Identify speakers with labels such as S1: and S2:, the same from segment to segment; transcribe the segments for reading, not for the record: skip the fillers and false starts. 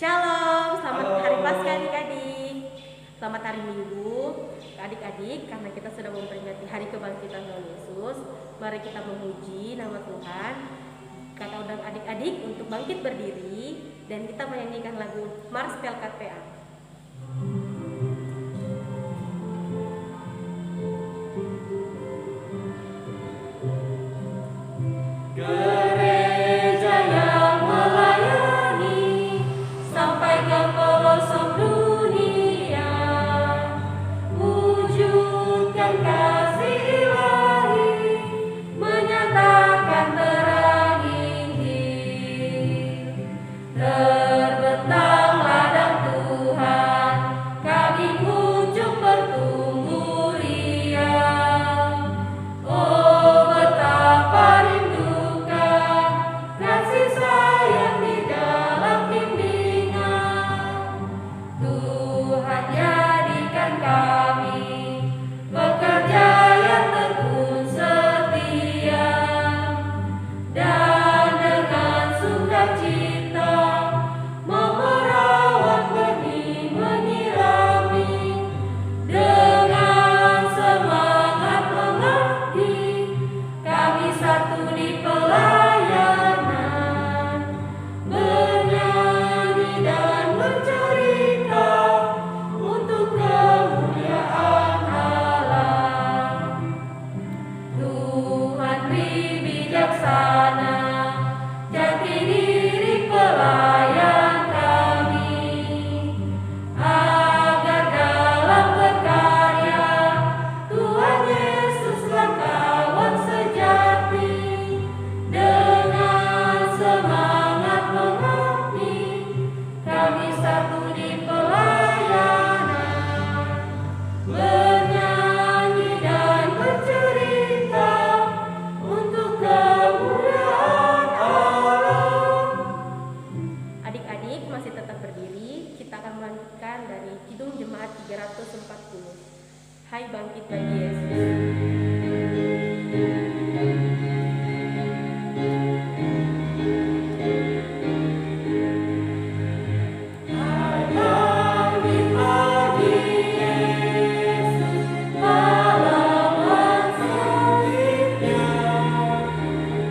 S1: Shalom, selamat
S2: Halo.
S1: hari Paskah adik-adik. Selamat hari Minggu, adik-adik. Karena kita sudah memperingati hari kebangkitan Tuhan Yesus, mari kita memuji nama Tuhan. Kata undang adik-adik untuk bangkit berdiri dan kita menyanyikan lagu Mars Pelkat PA.
S3: Gereja yang melayani sampai ke pelosok dunia, wujudkan kasih ilahi, menyatakan terang Injil. Terbentang ladang Tuhan, kami kunjung bertumbuh riang. Oh, betapa rindukan kasih sayang di dalam bimbingan. Tuhan jadikan kami pekerja yang tekun setia, dan dengan sukacita mau merawat benih menyirami. Dengan semangat mengabdi, kami satu di pelayanan, bernyanyi dan bercerita untuk kemuliaan Allah. Tuhan beri bijaksana, jati diri pelayan kami, agar dalam berkarya Tuhan Yesuslah kawan sejati. Dengan semangat mengabdi, kami satu di pelayanan, bernyanyi dan bercerita untuk kemuliaan Allah.
S1: Adik-adik masih tetap berdiri, kita akan melanjutkan dari Kidung Jemaat 340. Hai bangkit bagi Yesus.
S3: Bangkit bagi Yesus, pahlawan salibnya,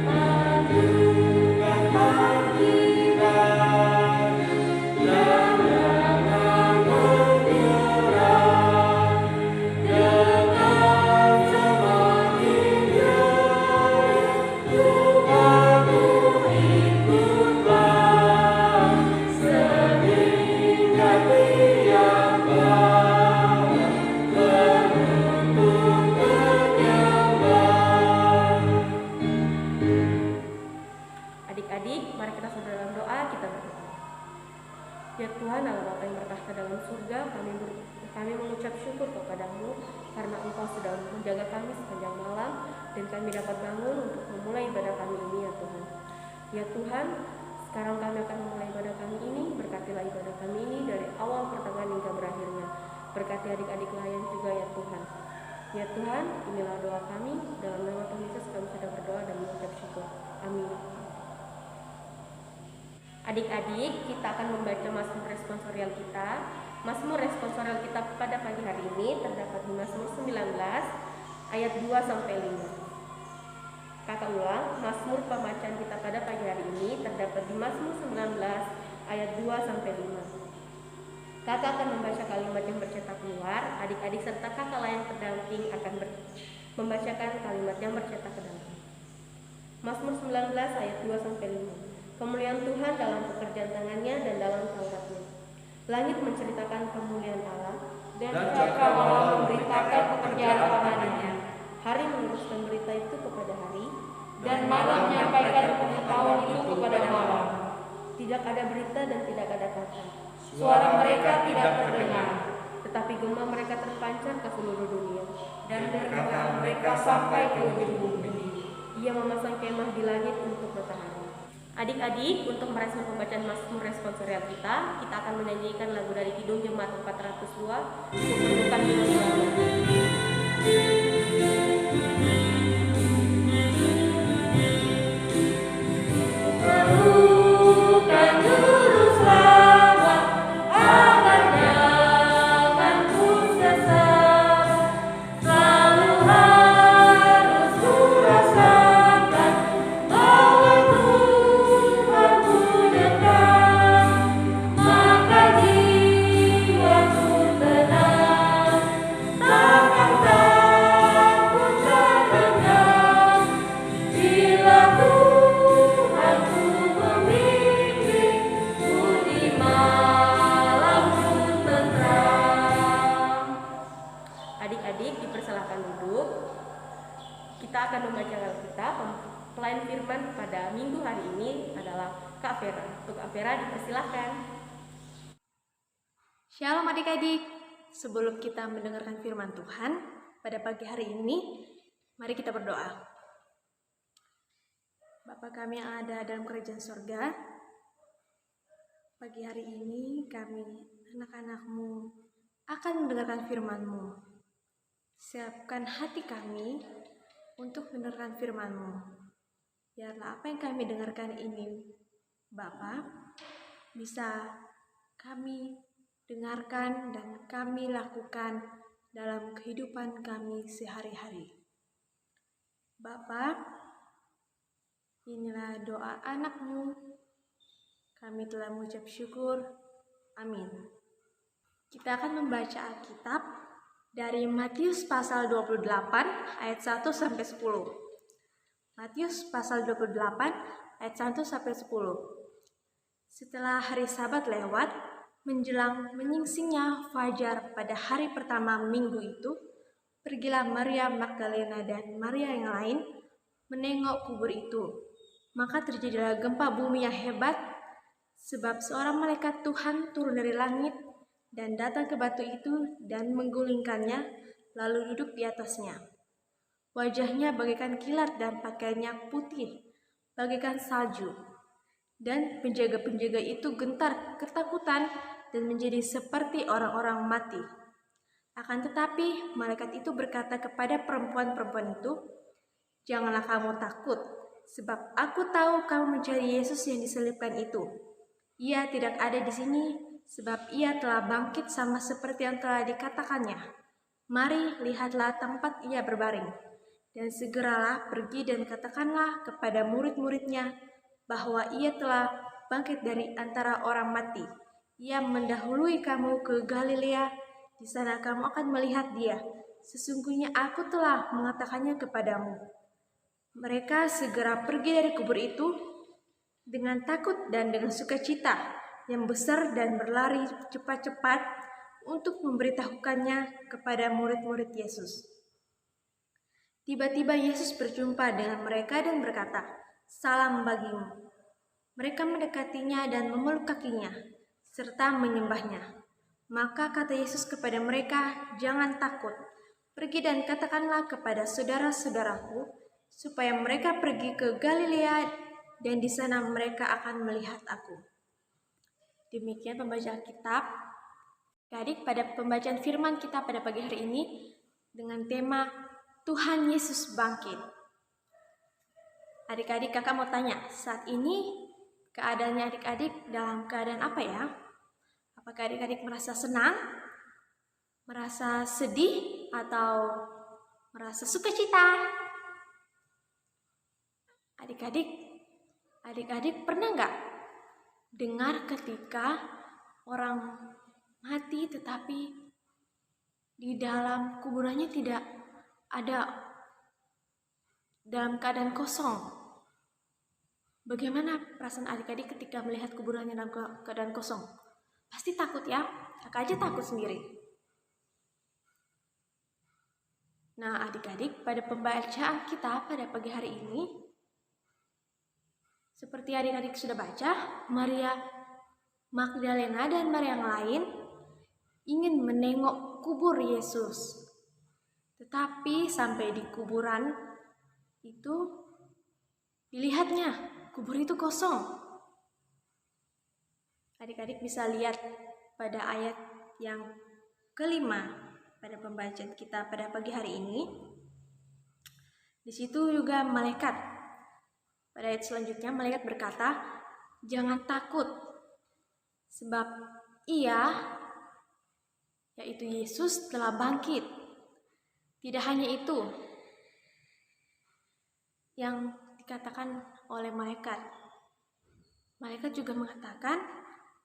S3: majukan bangkitan yang jangan menyerah. Dengan semakinnya Tuhanmu ikutlah, sehingga tiap malam menuntun kenyamanan.
S1: Adik-adik, mari kita saudara dalam doa, kita berdoa. Ya Tuhan, Allah Bapa yang bertahta dalam surga, kami mengucap syukur kepadamu karena Engkau sudah menjaga kami sepanjang malam dan kami dapat bangun untuk memulai ibadah kami ini ya Tuhan. Ya Tuhan, sekarang kami akan memulai ibadah kami ini, berkatilah ibadah kami ini dari awal pertengahan hingga berakhirnya. Berkati adik-adik layan juga ya Tuhan. Ya Tuhan, inilah doa kami, dalam nama Tuhan Yesus kami sudah berdoa dan mengucap syukur. Amin. Adik-adik, kita akan membaca Mazmur responsorial kita. Mazmur responsorial kita pada pagi hari ini terdapat di Mazmur 19 ayat 2 sampai 5. Kata ulang, Mazmur pembacaan kita pada pagi hari ini terdapat di Mazmur 19 ayat 2 sampai 5. Kakak akan membaca kalimat yang bercetak keluar, adik-adik serta kakak lain pendamping akan membacakan kalimat yang bercetak ke dalam. Mazmur 19 ayat 2 sampai 5. Kemuliaan Tuhan dalam pekerjaan tangannya dan dalam Tauratnya. Langit menceritakan kemuliaan Allah dan cakrawala memberitakan pekerjaan tangannya. Hari meneruskan berita itu kepada hari
S4: dan malam menyampaikan pengetahuan itu kepada malam.
S1: Tidak ada berita dan tidak ada kata.
S4: Suara mereka tidak terdengar,
S1: Tetapi gema mereka terpancar ke seluruh dunia.
S4: dan perkataan mereka sampai ke ujung bumi.
S1: Ia memasang kemah di langit untuk matahari. Adik-adik, untuk merespon pembacaan Mazmur responsorial kita akan menyanyikan lagu dari Kidung Jemaat 402, Kukurukan Hidup
S3: Bukan juru selamat
S1: Kita akan membaca Alkitab. Pelayan firman pada minggu hari ini adalah Kak Vera. Untuk Kak Vera dipersilahkan.
S2: Shalom adik-adik, sebelum kita mendengarkan firman Tuhan pada pagi hari ini, mari kita berdoa. Bapa kami yang ada dalam kerajaan sorga, pagi hari ini kami, anak-anak-Mu, akan mendengarkan firman-Mu. Siapkan hati kami untuk mendengarkan firman-Mu. Biarlah apa yang kami dengarkan ini, Bapa, bisa kami dengarkan dan kami lakukan dalam kehidupan kami sehari-hari. Bapa, inilah doa anak-Mu. Kami telah mengucap syukur. Amin. Kita akan membaca Alkitab dari Matius pasal 28 ayat 1 sampai 10. Matius pasal 28 ayat 1 sampai 10. Setelah hari Sabat lewat, menjelang menyingsingnya fajar pada hari pertama minggu itu, pergilah Maria Magdalena dan Maria yang lain menengok kubur itu. Maka terjadilah gempa bumi yang hebat, sebab seorang malaikat Tuhan turun dari langit dan datang ke batu itu dan menggulingkannya, lalu duduk di atasnya. Wajahnya bagaikan kilat dan pakaiannya putih, bagaikan salju. Dan penjaga-penjaga itu gentar ketakutan dan menjadi seperti orang-orang mati. Akan tetapi malaikat itu berkata kepada perempuan-perempuan itu, "Janganlah kamu takut, sebab aku tahu kamu mencari Yesus yang diselipkan itu. Ia tidak ada di sini, sebab ia telah bangkit sama seperti yang telah dikatakannya. Mari, lihatlah tempat ia berbaring. Dan segeralah pergi dan katakanlah kepada murid-muridnya bahwa ia telah bangkit dari antara orang mati. Ia mendahului kamu ke Galilea, di sana kamu akan melihat dia. Sesungguhnya aku telah mengatakannya kepadamu." Mereka segera pergi dari kubur itu dengan takut dan dengan sukacita yang besar dan berlari cepat-cepat untuk memberitahukannya kepada murid-murid Yesus. Tiba-tiba Yesus berjumpa dengan mereka dan berkata, "Salam bagimu." Mereka mendekatinya dan memeluk kakinya, serta menyembahnya. Maka kata Yesus kepada mereka, "Jangan takut. Pergi dan katakanlah kepada saudara-saudaraku, supaya mereka pergi ke Galilea, dan di sana mereka akan melihat aku." Demikian pembacaan kitab. Adik, pada pembacaan firman kita pada pagi hari ini dengan tema Tuhan Yesus bangkit. Adik-adik, kakak mau tanya, saat ini keadaannya adik-adik dalam keadaan apa ya? Apakah adik-adik merasa senang, merasa sedih, atau merasa sukacita? Adik-adik pernah nggak dengar ketika orang mati tetapi di dalam kuburannya tidak ada, dalam keadaan kosong? Bagaimana perasaan adik-adik ketika melihat kuburannya dalam keadaan kosong? Pasti takut ya, kakak aja takut sendiri. Nah adik-adik, pada pembacaan kita pada pagi hari ini, seperti adik-adik sudah baca, Maria Magdalena dan Maria yang lain ingin menengok kubur Yesus. Tetapi sampai di kuburan itu dilihatnya kubur itu kosong. Adik-adik bisa lihat pada ayat yang kelima pada pembacaan kita pada pagi hari ini. Di situ juga malaikat. Pada ayat selanjutnya malaikat berkata, "Jangan takut, sebab ia, yaitu Yesus, telah bangkit." Tidak hanya itu yang dikatakan oleh malaikat. Malaikat juga mengatakan,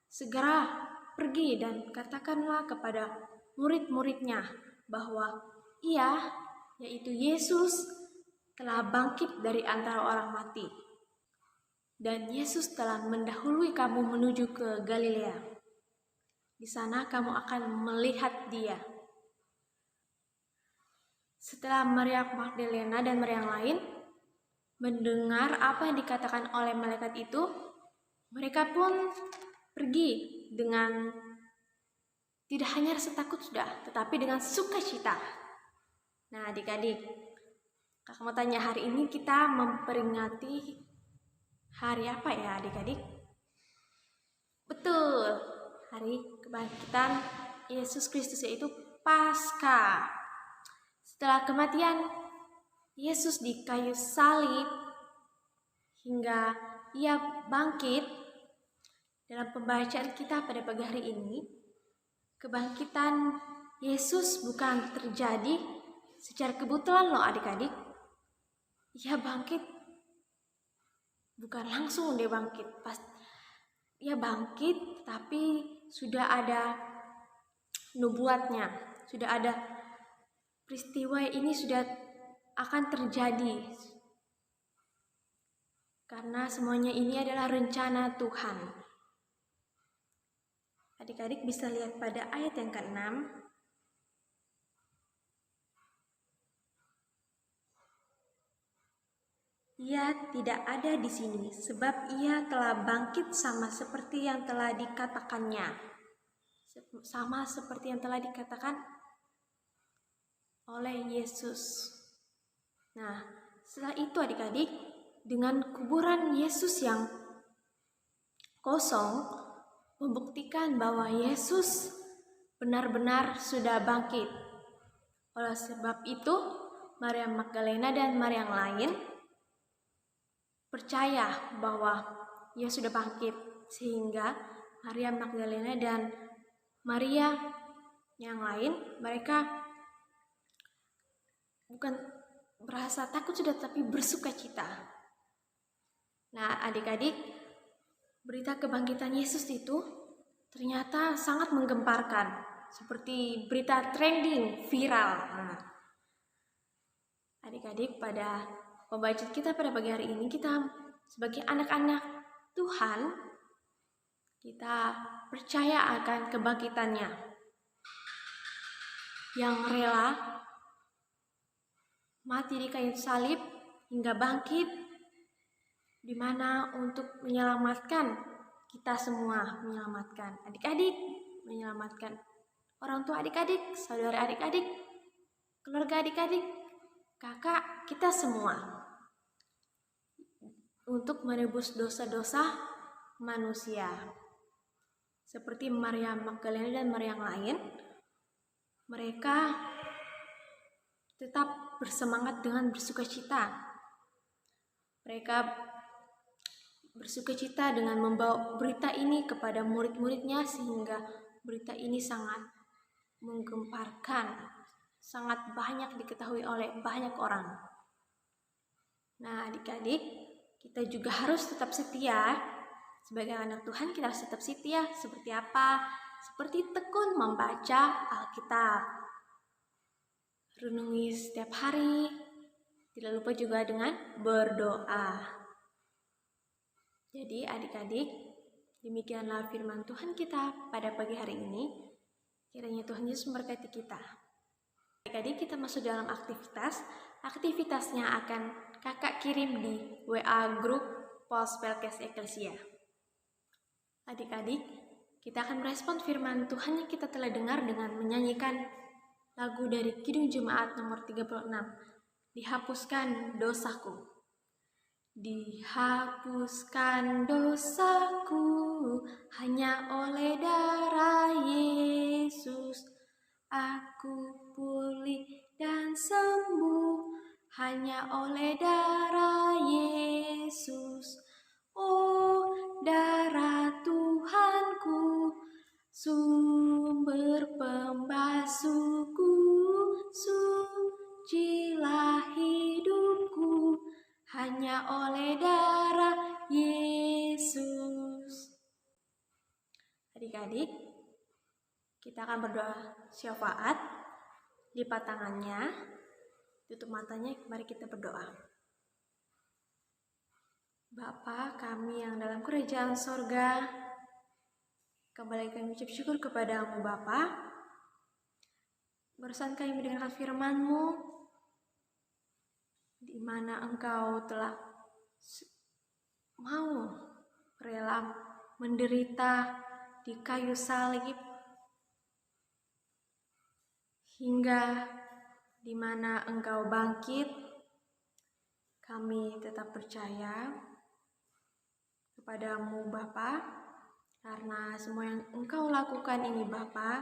S2: "Segera pergi dan katakanlah kepada murid-muridnya bahwa ia, yaitu Yesus, telah bangkit dari antara orang mati. Dan Yesus telah mendahului kamu menuju ke Galilea. Di sana kamu akan melihat dia." Setelah Maria Magdalena dan Maria yang lain mendengar apa yang dikatakan oleh malaikat itu, mereka pun pergi dengan tidak hanya rasa takut sudah, tetapi dengan sukacita. Nah, adik-adik, kakak mau tanya, hari ini kita memperingati hari apa ya adik-adik? Betul, hari kebangkitan Yesus Kristus, yaitu Paskah. Setelah kematian Yesus di kayu salib hingga ia bangkit, dalam pembacaan kita pada pagi hari ini, kebangkitan Yesus bukan terjadi secara kebetulan loh adik-adik. Ia bangkit bukan langsung dia bangkit, ia bangkit tapi sudah ada nubuatnya, sudah ada peristiwa ini sudah akan terjadi, karena semuanya ini adalah rencana Tuhan. Adik-adik bisa lihat pada ayat yang ke-6. Ia tidak ada di sini, sebab ia telah bangkit sama seperti yang telah dikatakannya. Sama seperti yang telah dikatakan oleh Yesus. Nah, setelah itu adik-adik, dengan kuburan Yesus yang kosong, membuktikan bahwa Yesus benar-benar sudah bangkit. Oleh sebab itu, Maria Magdalena dan Maria yang lain percaya bahwa ia sudah bangkit, sehingga Maria Magdalena dan Maria yang lain, mereka bukan berasa takut sudah, tapi bersuka cita. Nah, adik-adik, berita kebangkitan Yesus itu ternyata sangat menggemparkan, seperti berita trending viral. Nah, adik-adik, pada pembacaan kita pada pagi hari ini, kita sebagai anak-anak Tuhan, kita percaya akan kebangkitannya, yang rela mati di kayu salib hingga bangkit, di mana untuk menyelamatkan kita semua, menyelamatkan adik-adik, menyelamatkan orang tua adik-adik, saudara adik-adik, keluarga adik-adik, kakak, kita semua, untuk menebus dosa-dosa manusia. Seperti Maria Magdalena dan Maria yang lain, mereka tetap bersemangat dengan bersukacita. Mereka bersukacita dengan membawa berita ini kepada murid-muridnya, sehingga berita ini sangat menggemparkan, sangat banyak diketahui oleh banyak orang. Nah, adik-adik, kita juga harus tetap setia. Sebagai anak Tuhan, kita harus tetap setia. Seperti apa? Seperti tekun membaca Alkitab, renungi setiap hari, tidak lupa juga dengan berdoa. Jadi adik-adik, demikianlah firman Tuhan kita pada pagi hari ini. Kiranya Tuhan Yesus memberkati kita. Adik-adik, kita masuk dalam aktivitas. Aktivitasnya akan kakak kirim di WA grup Pos Pelkes Eklesia. Adik-adik, kita akan merespon firman Tuhan yang kita telah dengar dengan menyanyikan lagu dari Kidung Jemaat nomor 36, Dihapuskan Dosaku. Dihapuskan dosaku hanya oleh darah Yesus. Aku pulih dan sembuh hanya oleh darah Yesus. Oh, darah Tuhanku, sumber pembasuhku, sucilah hidupku hanya oleh darah Yesus. Adik-adik, kita akan berdoa syafaat. Lipat tangannya, tutup matanya, mari kita berdoa. Bapa kami yang dalam kerajaan sorga, kembali kami ucap syukur kepadamu Bapa. Barusan kami mendengarkan firman-Mu, mana Engkau telah mau rela menderita di kayu salib, hingga di mana Engkau bangkit. Kami tetap percaya kepadamu Bapa, karena semua yang Engkau lakukan ini Bapa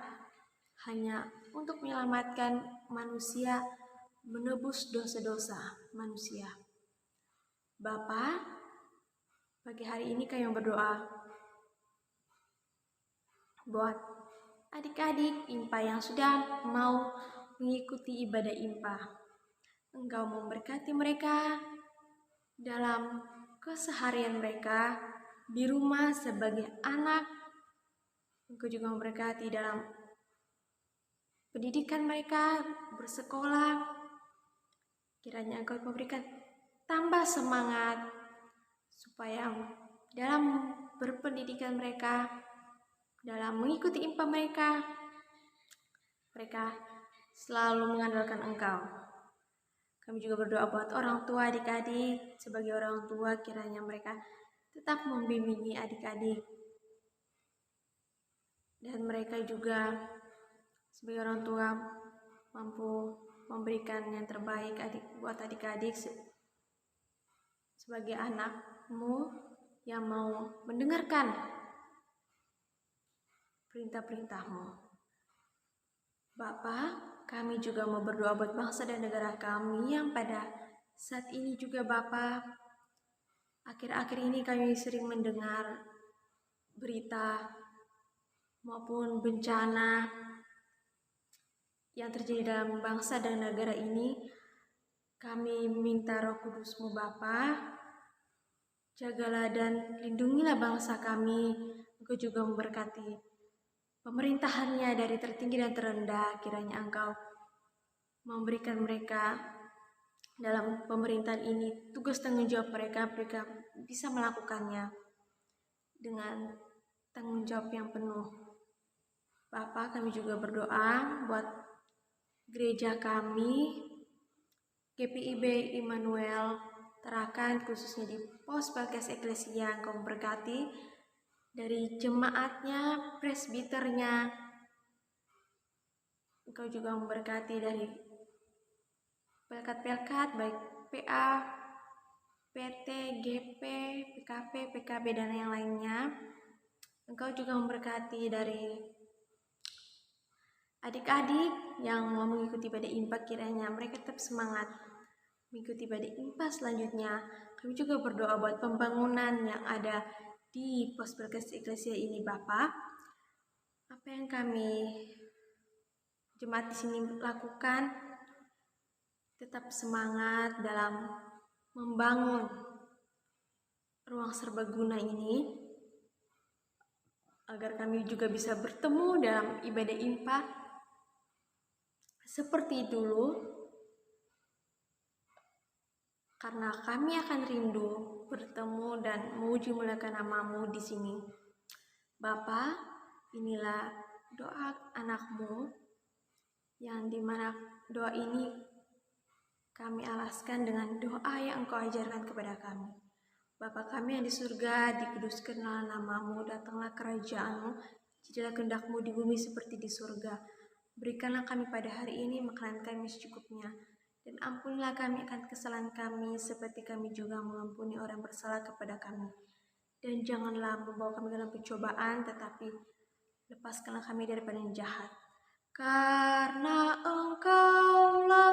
S2: hanya untuk menyelamatkan manusia, menebus dosa-dosa manusia. Bapa, pagi hari ini kami berdoa buat adik-adik IMPA yang sudah mau mengikuti ibadah IMPA. Engkau memberkati mereka dalam keseharian mereka di rumah sebagai anak. Engkau juga memberkati dalam pendidikan mereka bersekolah. Kiranya Engkau memberikan tambah semangat supaya dalam berpendidikan mereka, dalam mengikuti IMPA mereka selalu mengandalkan Engkau. Kami juga berdoa buat orang tua adik-adik. Sebagai orang tua, kiranya mereka tetap membimbingi adik-adik, dan mereka juga sebagai orang tua mampu memberikan yang terbaik buat adik-adik sebagai anakmu yang mau mendengarkan perintah-perintahmu. Bapa, kami juga mau berdoa buat bangsa dan negara kami yang pada saat ini juga Bapa, akhir-akhir ini kami sering mendengar berita maupun bencana yang terjadi dalam bangsa dan negara ini. Kami minta Roh Kudus-Mu Bapa, jagalah dan lindungilah bangsa kami. Engkau juga memberkati pemerintahannya dari tertinggi dan terendah. Kiranya Engkau memberikan mereka dalam pemerintahan ini tugas tanggung jawab mereka bisa melakukannya dengan tanggung jawab yang penuh. Bapa, kami juga berdoa buat gereja kami, GPIB Immanuel Tarakan, khususnya di pos Bagas Eklesia. Engkau memberkati dari jemaatnya, presbiternya. Engkau juga memberkati dari pelkat-pelkat baik PA, PT, GP, PKP, PKB dan yang lainnya. Engkau juga memberkati dari adik-adik yang mau mengikuti ibadah IMPA, kiranya mereka tetap semangat mengikuti ibadah IMPA selanjutnya. Kami juga berdoa buat pembangunan yang ada di pos Bagas Eklesia ini Bapa. Apa yang kami jemaat di sini lakukan, tetap semangat dalam membangun ruang serbaguna ini, agar kami juga bisa bertemu dalam ibadah IMPA seperti dulu, karena kami akan rindu bertemu dan memuji muliakan nama-Mu di sini. Bapa, inilah doa anak-Mu, yang dimana doa ini kami alaskan dengan doa yang Engkau ajarkan kepada kami. Bapa kami yang di surga, dikuduskanlah nama-Mu, datanglah kerajaan-Mu, jadilah kehendak-Mu di bumi seperti di surga. Berikanlah kami pada hari ini makanan kami secukupnya, dan ampunilah kami akan kesalahan kami, seperti kami juga mengampuni orang bersalah kepada kami. Dan janganlah membawa kami dalam pencobaan, tetapi lepaskanlah kami daripada yang jahat. Karena Engkaulah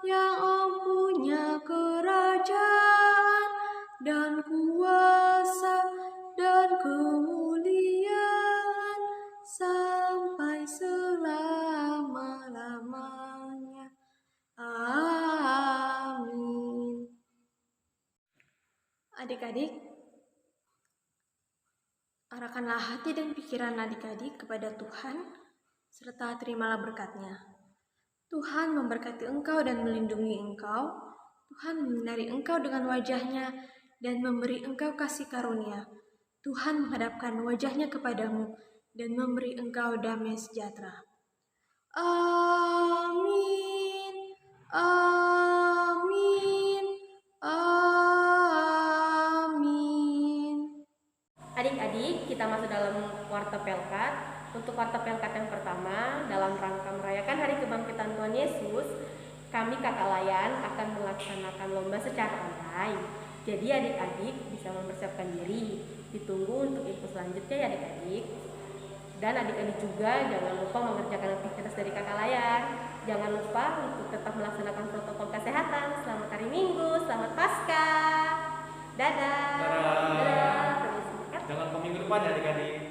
S2: yang mempunyai kerajaan dan kuasa dan kemuliaan sampai selama-lamanya. Amin. Adik-adik, arahkanlah hati dan pikiran adik-adik kepada Tuhan, serta terimalah berkat-Nya. Tuhan memberkati engkau dan melindungi engkau. Tuhan menyinari engkau dengan wajah-Nya dan memberi engkau kasih karunia. Tuhan menghadapkan wajah-Nya kepadamu dan memberi engkau damai sejahtera. Amin. Amin.
S1: kita masuk dalam warta pelkat. Untuk warta pelkat yang pertama, dalam rangka merayakan Hari Kebangkitan Tuhan Yesus, kami Kakak Layan akan melaksanakan lomba secara online. Jadi adik-adik bisa mempersiapkan diri. Ditunggu untuk info selanjutnya ya adik-adik. Dan adik-adik juga jangan lupa mengerjakan aktivitas dari Kakak Layan. Jangan lupa untuk tetap melaksanakan protokol kesehatan. Selamat hari Minggu, selamat Paskah. Dadah.
S3: Dadah.
S1: Dadah. Terus,
S3: Jangan ke minggu depan ya adik-adik.